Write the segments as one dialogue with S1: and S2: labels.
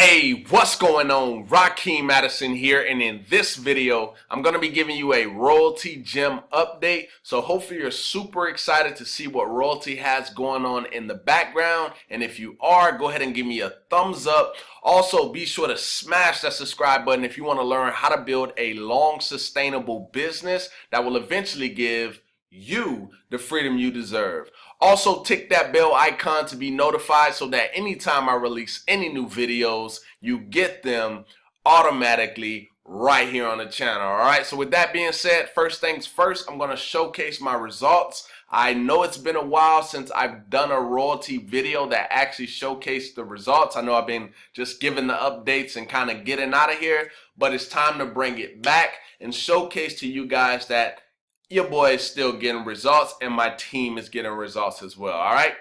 S1: Hey, what's going on? Rakeem Madison here, and in this video, I'm going to be giving you a Royaltie Gem update. So hopefully you're super excited to see what Royaltie has going on in the background. And if you are, go ahead and give me a thumbs up. Also, be sure to smash that subscribe button if you want to learn how to build a long, sustainable business that will eventually give you the freedom you deserve. Also, tick that bell icon to be notified so that anytime I release any new videos, you get them automatically right here on the channel. All right, so with that being said, first things first, I'm going to showcase my results. I know it's been a while since I've done a Royaltie video that actually showcased the results. I know I've been just giving the updates and kind of getting out of here, but it's time to bring it back and showcase to you guys that your boy is still getting results and my team is getting results as well. All right,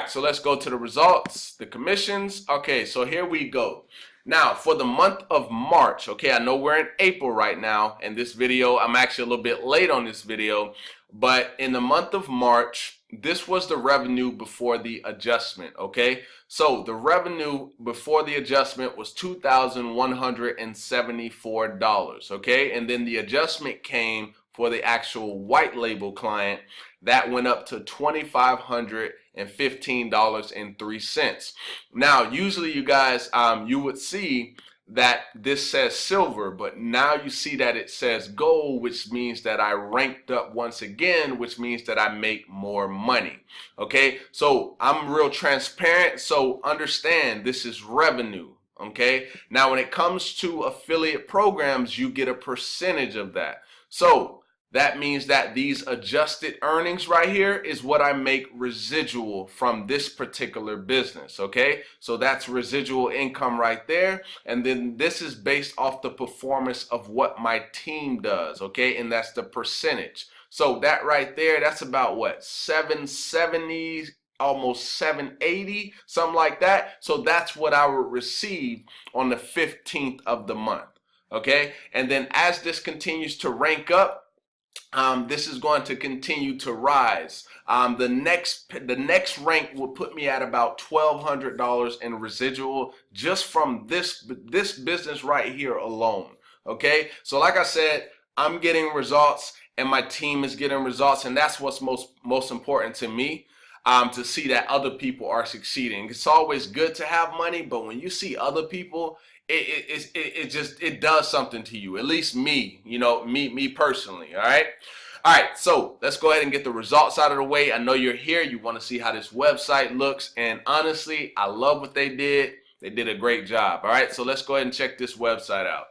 S1: so let's go to the results, the commissions. Okay, so here we go. Now for the month of March, okay, I know we're in April right now, and this video, I'm actually a little bit late on this video, but in the month of March, this was the revenue before the adjustment. Okay, so the revenue before the adjustment was $2,174. Okay, and then the adjustment came for the actual white label client. That went up to $2,515.03. Now, usually you guys, you would see that this says silver, but now you see that it says gold, which means that I ranked up once again, which means that I make more money. Okay, so I'm real transparent, so understand this is revenue. Okay, now when it comes to affiliate programs, you get a percentage of that. So that means that these adjusted earnings right here is what I make residual from this particular business. Okay, so that's residual income right there. And then this is based off the performance of what my team does. Okay, and that's the percentage. So that right there, that's about what, 770, almost 780, something like that. So that's what I would receive on the 15th of the month. Okay, and then as this continues to rank up, this is going to continue to rise. The next rank will put me at about $1,200 in residual just from this business right here alone. Okay, so like I said, I'm getting results and my team is getting results, and that's what's most important to me. To see that other people are succeeding. It's always good to have money, but when you see other people, it does something to you. At least me, you know, me personally. All right, so let's go ahead and get the results out of the way. I know you're here, you want to see how this website looks, and honestly, I love what they did. They did a great job. All right, so let's go ahead and check this website out.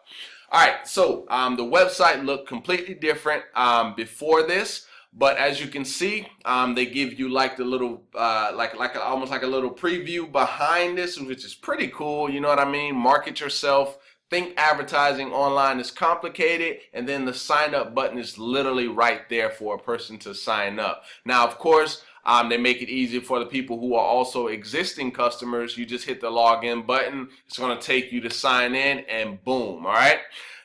S1: All right, so the website looked completely different before this. But as you can see, they give you like the little, almost like a little preview behind this, which is pretty cool. You know what I mean? Market yourself. Think advertising online is complicated, and then the sign up button is literally right there for a person to sign up. Now, of course, they make it easy for the people who are also existing customers. You just hit the login button. It's going to take you to sign in, and boom. All right.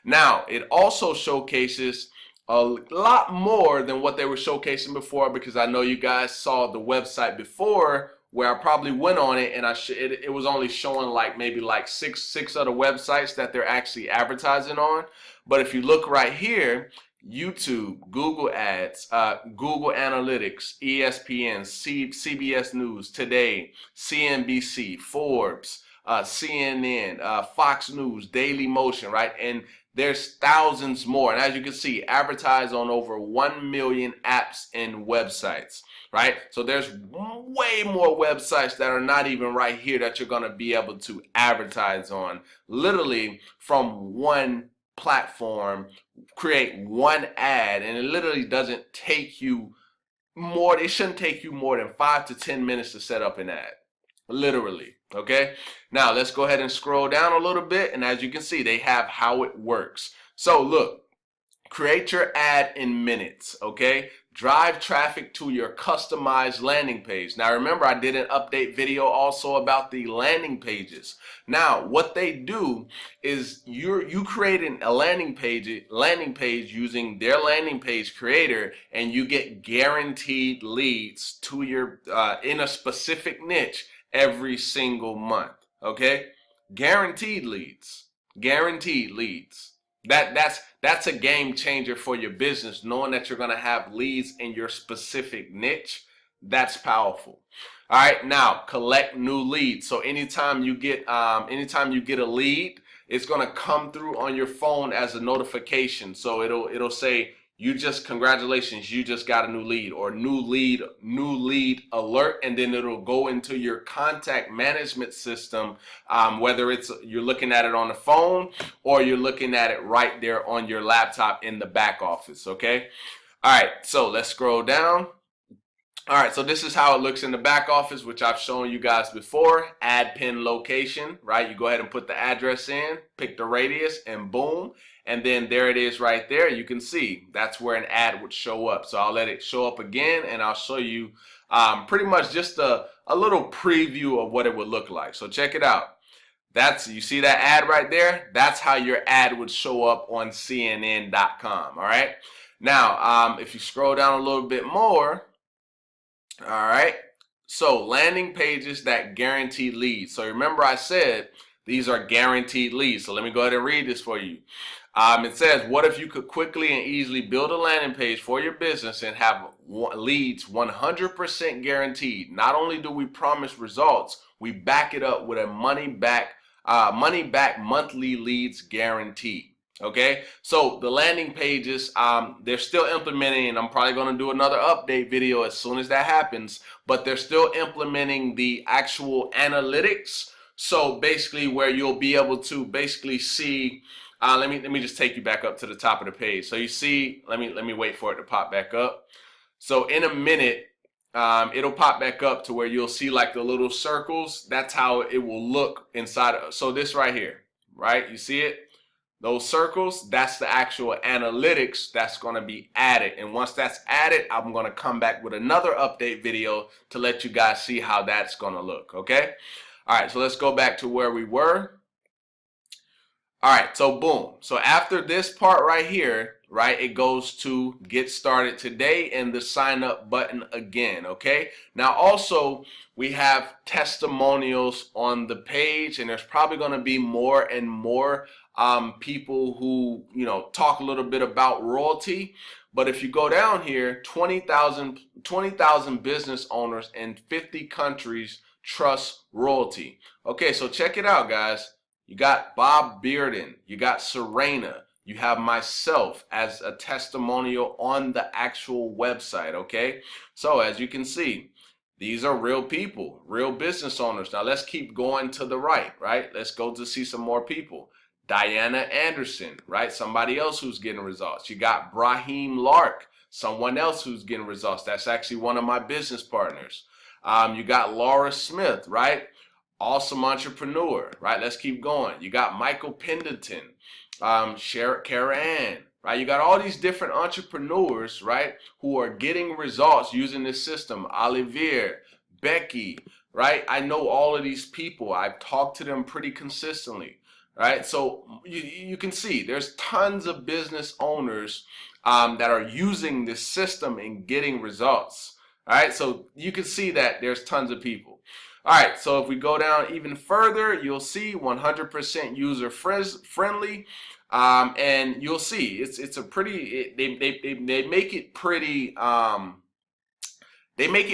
S1: Now, it also showcases a lot more than what they were showcasing before, because I know you guys saw the website before where I probably went on it and it was only showing like maybe like six other websites that they're actually advertising on. But if you look right here, YouTube, Google Ads, Google Analytics, ESPN, CBS News, Today, CNBC, Forbes, CNN, Fox News, Daily Motion, right? And there's thousands more. And as you can see, advertise on over 1 million apps and websites, right? So there's way more websites that are not even right here that you're going to be able to advertise on. Literally from one platform, create one ad, and it literally doesn't take you more. It shouldn't take you more than 5 to 10 minutes to set up an ad. Literally. Okay, now let's go ahead and scroll down a little bit, and as you can see, they have how it works. So look, create your ad in minutes. Okay, drive traffic to your customized landing page. Now remember, I did an update video also about the landing pages. Now what they do is you create a landing page using their landing page creator, and you get guaranteed leads to your in a specific niche every single month. Okay, Guaranteed leads. Guaranteed leads. That's a game changer for your business, knowing that you're going to have leads in your specific niche. That's powerful. All right, now collect new leads. So anytime you get a lead, it's going to come through on your phone as a notification. So it'll say, congratulations, you just got a new lead, or new lead alert, and then it'll go into your contact management system, whether you're looking at it on the phone or you're looking at it right there on your laptop in the back office. Okay. All right, so let's scroll down. All right, so this is how it looks in the back office, which I've shown you guys before. Add pin location, right? You go ahead and put the address in, pick the radius, and boom. And then there it is right there. You can see that's where an ad would show up. So I'll let it show up again, and I'll show you pretty much just a little preview of what it would look like. So check it out. You see that ad right there? That's how your ad would show up on CNN.com, all right? Now, if you scroll down a little bit more, all right, so landing pages that guarantee leads. So remember I said these are guaranteed leads. So let me go ahead and read this for you. It says, what if you could quickly and easily build a landing page for your business and have leads 100% guaranteed? Not only do we promise results, we back it up with a money back monthly leads guarantee. Okay, so the landing pages, they're still implementing, and I'm probably going to do another update video as soon as that happens, but they're still implementing the actual analytics. So basically where you'll be able to basically see, let me just take you back up to the top of the page. So you see, let me wait for it to pop back up. So in a minute, it'll pop back up to where you'll see like the little circles. That's how it will look inside. So this right here, right? You see it? Those circles, that's the actual analytics that's going to be added. And once that's added, I'm going to come back with another update video to let you guys see how that's going to look. Okay. All right. So let's go back to where we were. All right. So boom. So after this part right here, right, it goes to get started today and the sign up button again. Okay. Now also we have testimonials on the page, and there's probably going to be more and more people who, talk a little bit about royalty. But if you go down here, 20,000 business owners in 50 countries trust royalty. Okay, so check it out, guys. You got Bob Bearden, you got Serena, you have myself as a testimonial on the actual website. Okay, so as you can see, these are real people, real business owners. Now let's keep going to the right, right? Let's go to see some more people. Diana Anderson, right? Somebody else who's getting results. You got Brahim Lark, someone else who's getting results. That's actually one of my business partners. You got Laura Smith, right? Awesome entrepreneur, right? Let's keep going. You got Michael Pendleton, Kara Ann, right? You got all these different entrepreneurs, right, who are getting results using this system. Olivier, Becky, right? I know all of these people. I've talked to them pretty consistently. Right, so you can see there's tons of business owners that are using this system and getting results. All right, so you can see that there's tons of people. All right, so if we go down even further, you'll see 100% user friendly, and you'll see it's a pretty they make it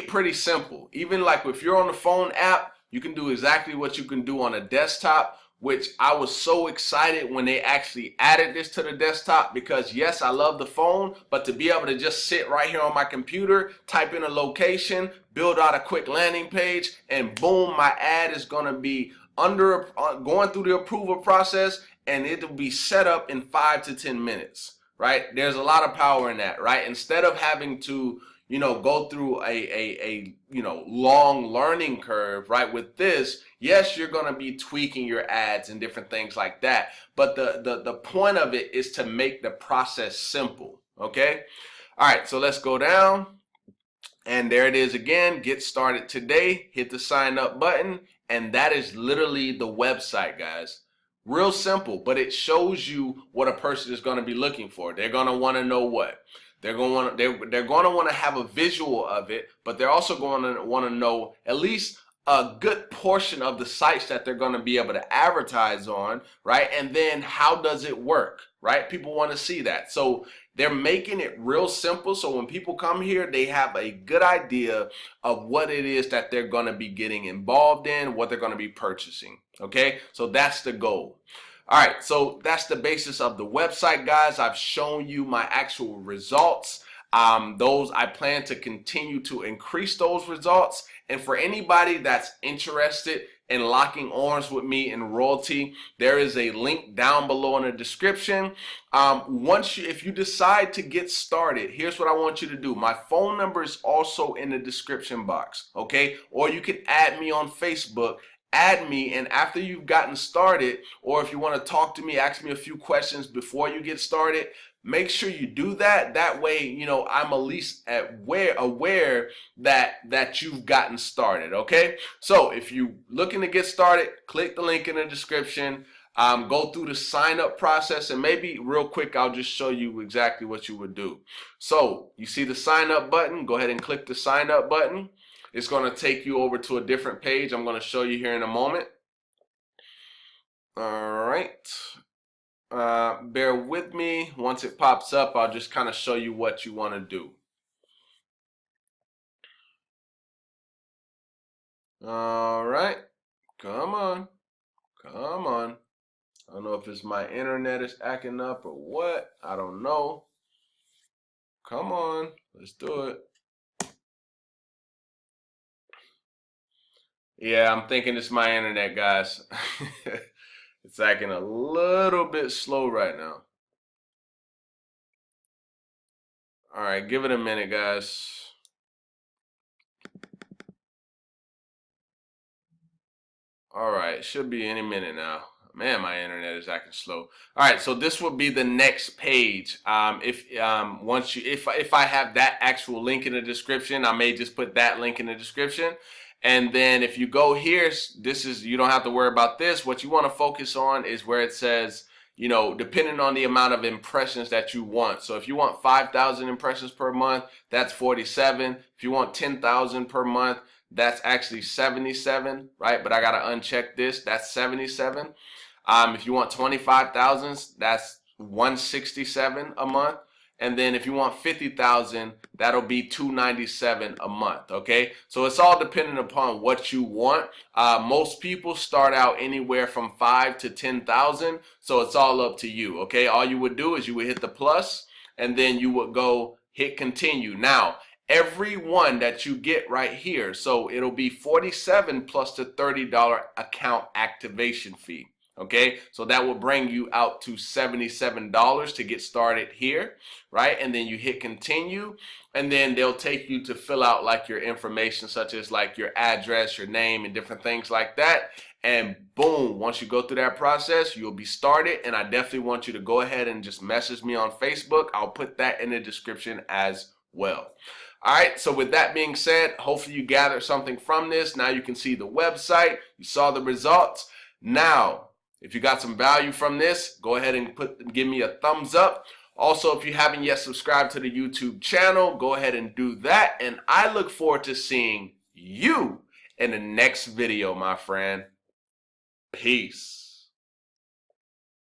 S1: pretty simple. Even like if you're on the phone app, you can do exactly what you can do on a desktop, which I was so excited when they actually added this to the desktop, because yes, I love the phone, but to be able to just sit right here on my computer, type in a location, build out a quick landing page, and boom, my ad is going to be going through the approval process, and it'll be set up in 5 to 10 minutes, right? There's a lot of power in that, right? Instead of having to go through a long learning curve, right? With this, yes, you're going to be tweaking your ads and different things like that. But the point of it is to make the process simple. Okay. All right. So let's go down, and there it is again. Get started today. Hit the sign up button. And that is literally the website, guys. Real simple, but it shows you what a person is going to be looking for. They're going to want to know what. They're going to want to have a visual of it, but they're also going to want to know at least a good portion of the sites that they're going to be able to advertise on, right? And then how does it work, right? People want to see that. So they're making it real simple. So when people come here, they have a good idea of what it is that they're going to be getting involved in, what they're going to be purchasing. Okay, so that's the goal. All right, so that's the basis of the website, guys. I've shown you my actual results. Those I plan to continue to increase those results. And for anybody that's interested in locking arms with me in Royaltie, there is a link down below in the description. If you decide to get started, here's what I want you to do. My phone number is also in the description box, okay? Or you can add me on Facebook. Add me, and after you've gotten started, or if you want to talk to me, ask me a few questions before you get started, make sure you do that. That way, you know, I'm at least aware that you've gotten started, okay? So if you're looking to get started, click the link in the description. Go through the sign up process, and maybe real quick, I'll just show you exactly what you would do. So you see the sign up button, go ahead and click the sign up button. It's going to take you over to a different page. I'm going to show you here in a moment. All right. Bear with me. Once it pops up, I'll just kind of show you what you want to do. All right. Come on. Come on. I don't know if it's my internet is acting up or what. I don't know. Come on. Let's do it. Yeah, I'm thinking it's my internet, guys. It's acting a little bit slow right now. All right, give it a minute, guys. All right, should be any minute now. Man, my internet is acting slow. All right, so this will be the next page. If I have that actual link in the description, I may just put that link in the description. And then if you go here, you don't have to worry about this. What you want to focus on is where it says, you know, depending on the amount of impressions that you want. So if you want 5,000 impressions per month, that's 47. If you want 10,000 per month, that's actually 77, right? But I got to uncheck this. That's 77. If you want 25,000, that's 167 a month. And then if you want 50,000, that'll be 297 a month, okay? So it's all dependent upon what you want. Most people start out anywhere from 5 to 10,000, so it's all up to you, okay? All you would do is you would hit the plus, and then you would go hit continue. Now, every one that you get right here, so it'll be 47 plus the $30 account activation fee. Okay, so that will bring you out to $77 to get started here, right? And then you hit continue, and then they'll take you to fill out like your information, such as like your address, your name, and different things like that. And boom, once you go through that process, you'll be started. And I definitely want you to go ahead and just message me on Facebook. I'll put that in the description as well. All right, so with that being said, hopefully you gathered something from this. Now you can see the website, you saw the results. Now, if you got some value from this, go ahead and give me a thumbs up. Also, if you haven't yet subscribed to the YouTube channel, go ahead and do that. And I look forward to seeing you in the next video, my friend. Peace.